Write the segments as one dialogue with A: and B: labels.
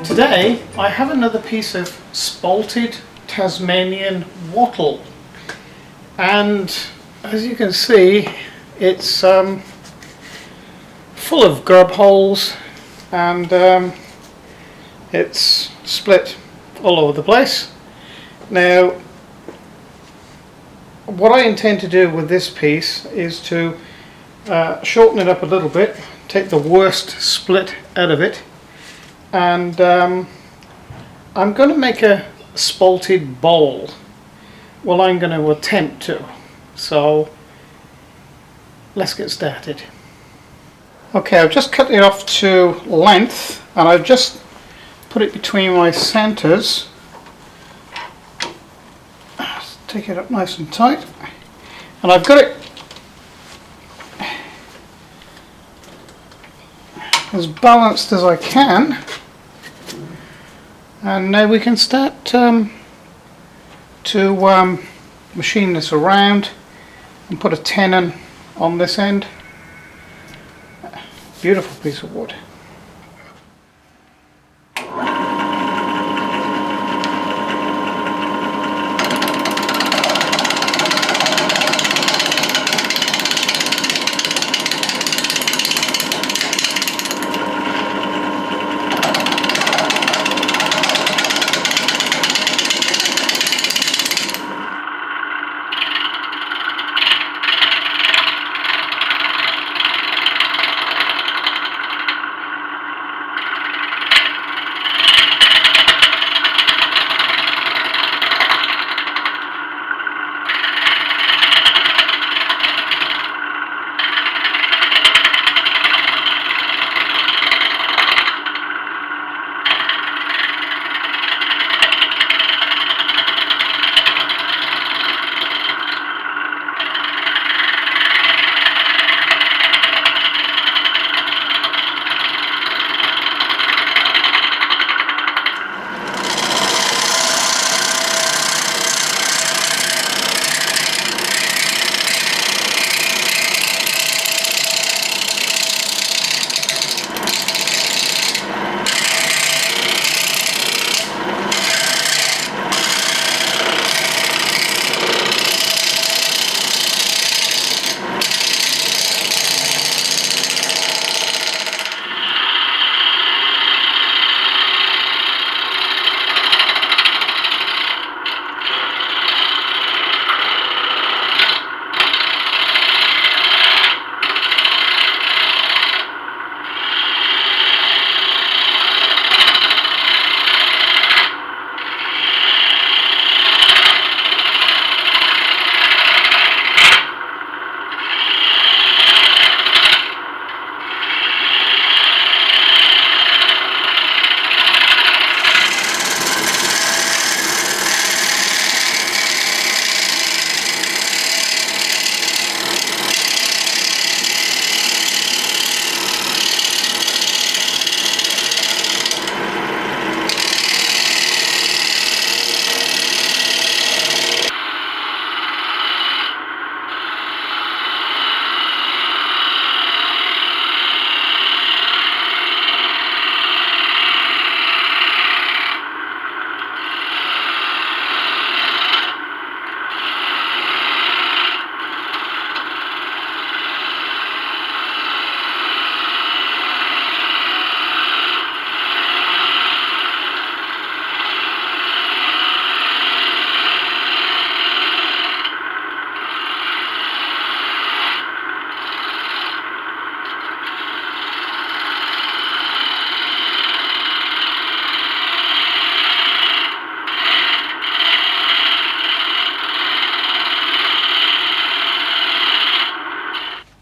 A: Today I have another piece of spalted Tasmanian wattle, and as you can see it's full of grub holes, and it's split all over the place. Now what I intend to do with this piece is to shorten it up a little bit, take the worst split out of it, and I'm going to make a spalted bowl. Well, I'm going to attempt to. So let's get started. Okay, I've just cut it off to length, and I've just put it between my centers. Take it up nice and tight, and I've got it as balanced as I can, and now we can start to machine this around and put a tenon on this end. Beautiful piece of wood.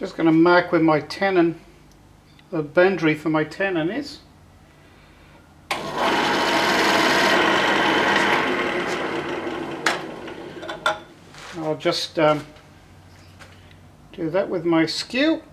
A: Just going to mark where my tenon, the boundary for my tenon is. I'll just do that with my skew.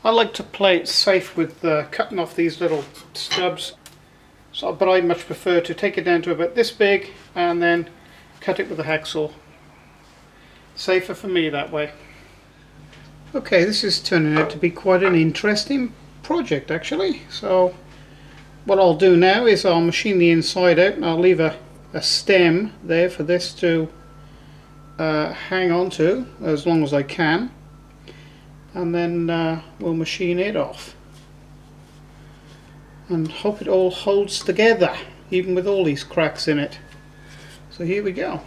A: I like to play it safe with cutting off these little stubs, but I much prefer to take it down to about this big and then cut it with a hacksaw. Safer for me that way. Okay, this is turning out to be quite an interesting project actually. So what I'll do now is I'll machine the inside out, and I'll leave a stem there for this to hang on to as long as I can, and then we'll machine it off and hope it all holds together even with all these cracks in it. So here we go.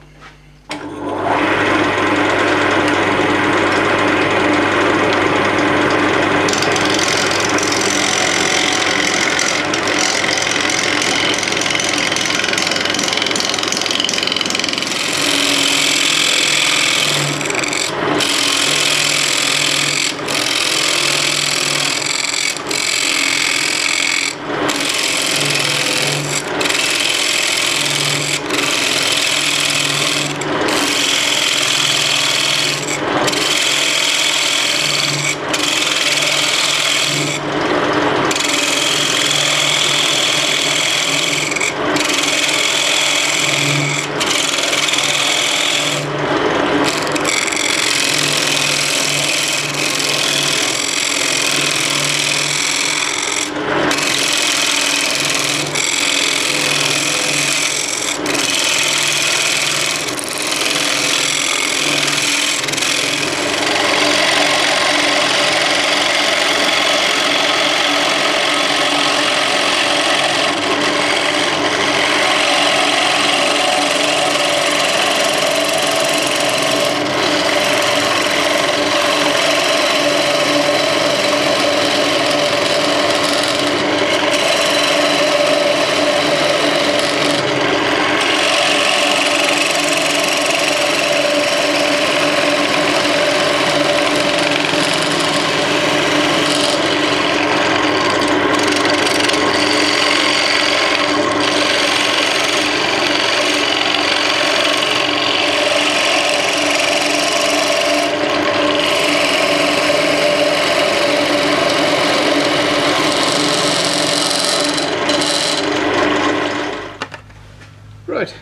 A: Right,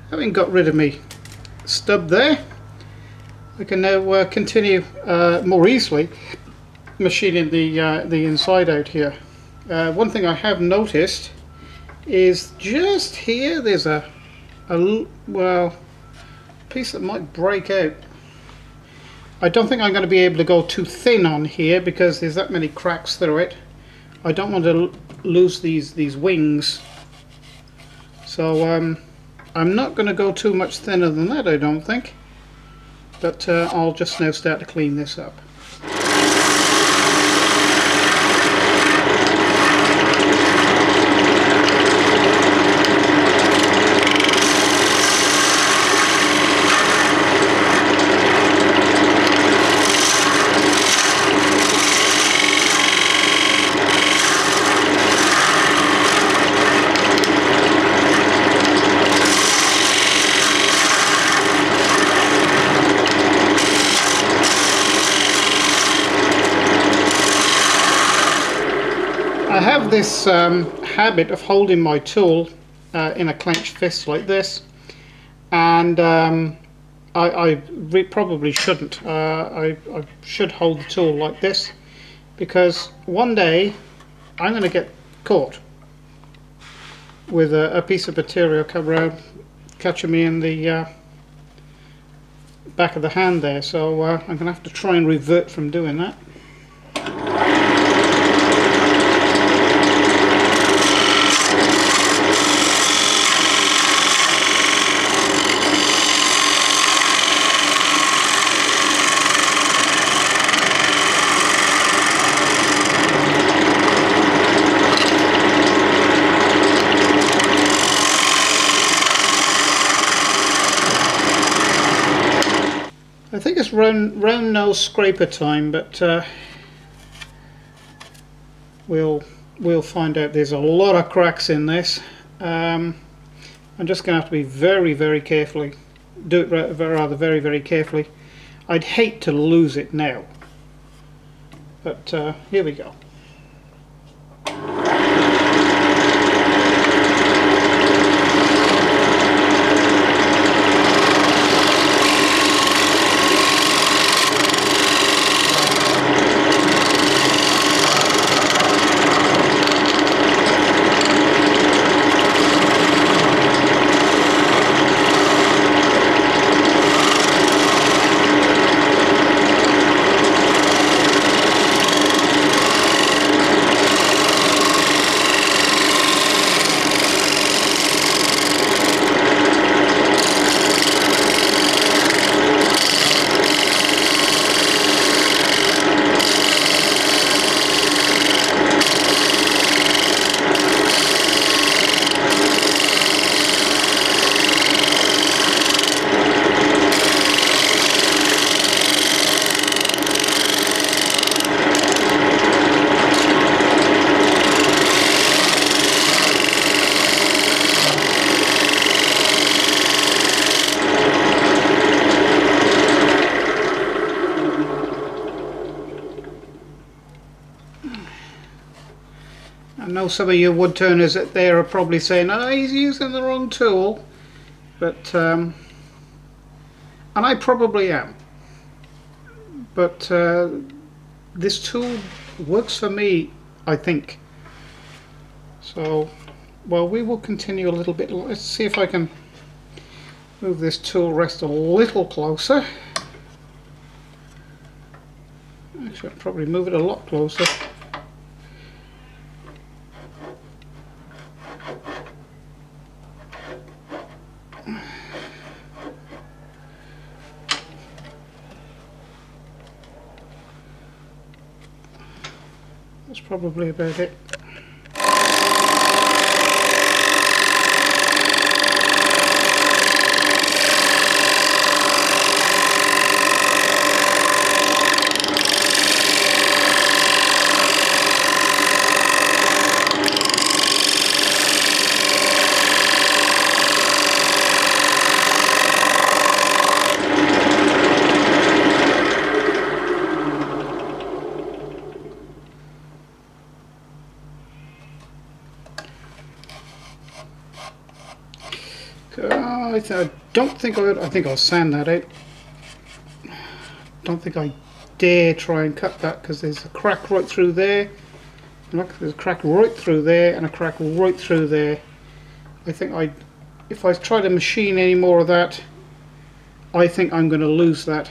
A: having got rid of me stub there, I can now continue more easily machining the inside out here. One thing I have noticed is just here there's a piece that might break out. I don't think I'm going to be able to go too thin on here because there's that many cracks through it. I don't want to lose these wings. So I'm not going to go too much thinner than that, I don't think. But I'll just now start to clean this up. I have this habit of holding my tool in a clenched fist like this, and I probably shouldn't. I should hold the tool like this, because one day I'm going to get caught with a piece of material come around catching me in the back of the hand there, so I'm going to have to try and revert from doing that. I think it's round nose scraper time, but we'll find out. There's a lot of cracks in this. I'm just going to have to be very carefully. Do it rather very carefully. I'd hate to lose it now. But here we go. I know some of you wood turners out there are probably saying, oh, he's using the wrong tool, but and I probably am, but this tool works for me, I think. So, well, we will continue a little bit. Let's see if I can move this tool rest a little closer. Actually, I'll probably move it a lot closer. That's probably about it. I don't think I think I'll sand that out. Don't think I dare try and cut that because there's a crack right through there. Look, there's a crack right through there and a crack right through there. I think if I try to machine any more of that, I think I'm going to lose that.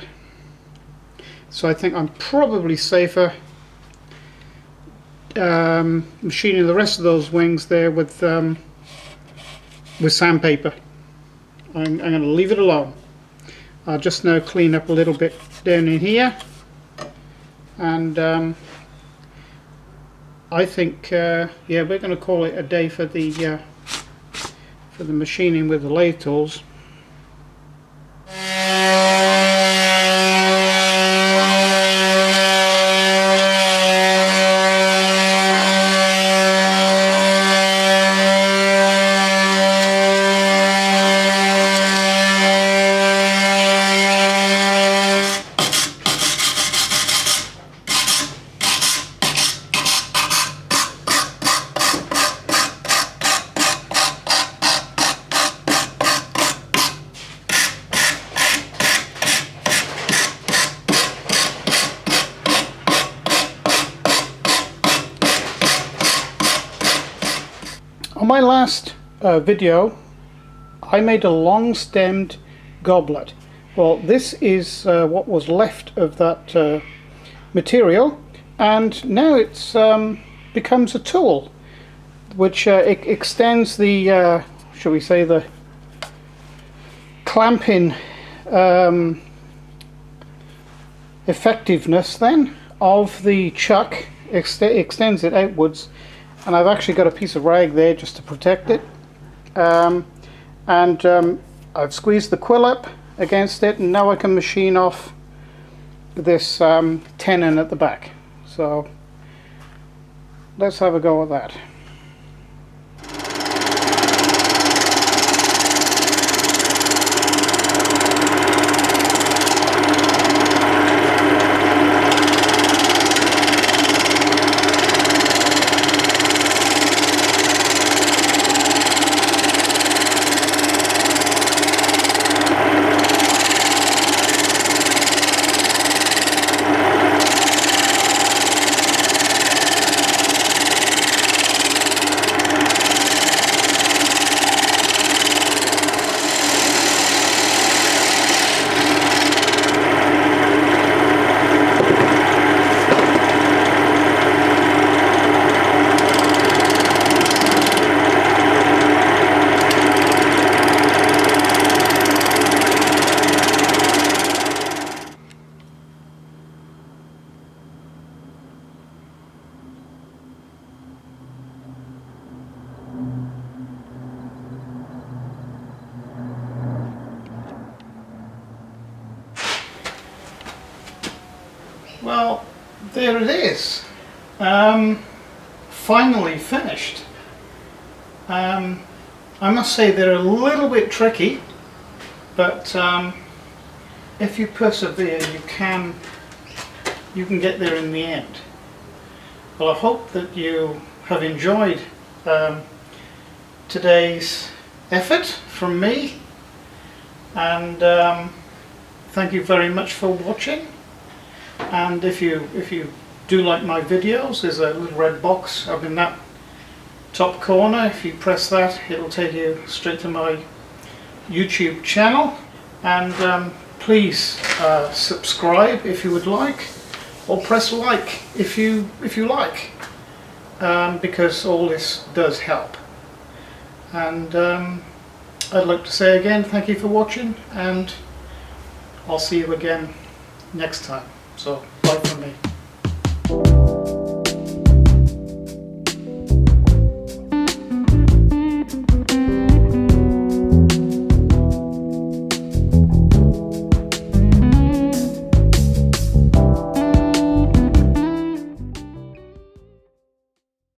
A: So I think I'm probably safer machining the rest of those wings there with sandpaper. I'm going to leave it alone. I'll just now clean up a little bit down in here, and I think yeah, we're going to call it a day for the machining with the lathe tools. On my last video, I made a long-stemmed goblet. Well, this is what was left of that material, and now it's becomes a tool, which it extends the, shall we say, the clamping effectiveness then of the chuck. Extends it outwards. And I've actually got a piece of rag there just to protect it, and I've squeezed the quill up against it, and now I can machine off this tenon at the back. So let's have a go at that. Well, there it is. Finally finished. I must say they're a little bit tricky, but if you persevere, you can get there in the end. Well, I hope that you have enjoyed today's effort from me, and thank you very much for watching. And if you do like my videos, there's a little red box up in that top corner. If you press that, it'll take you straight to my YouTube channel, and please subscribe if you would like, or press like if you like, because all this does help. And I'd like to say again, thank you for watching, and I'll see you again next time. So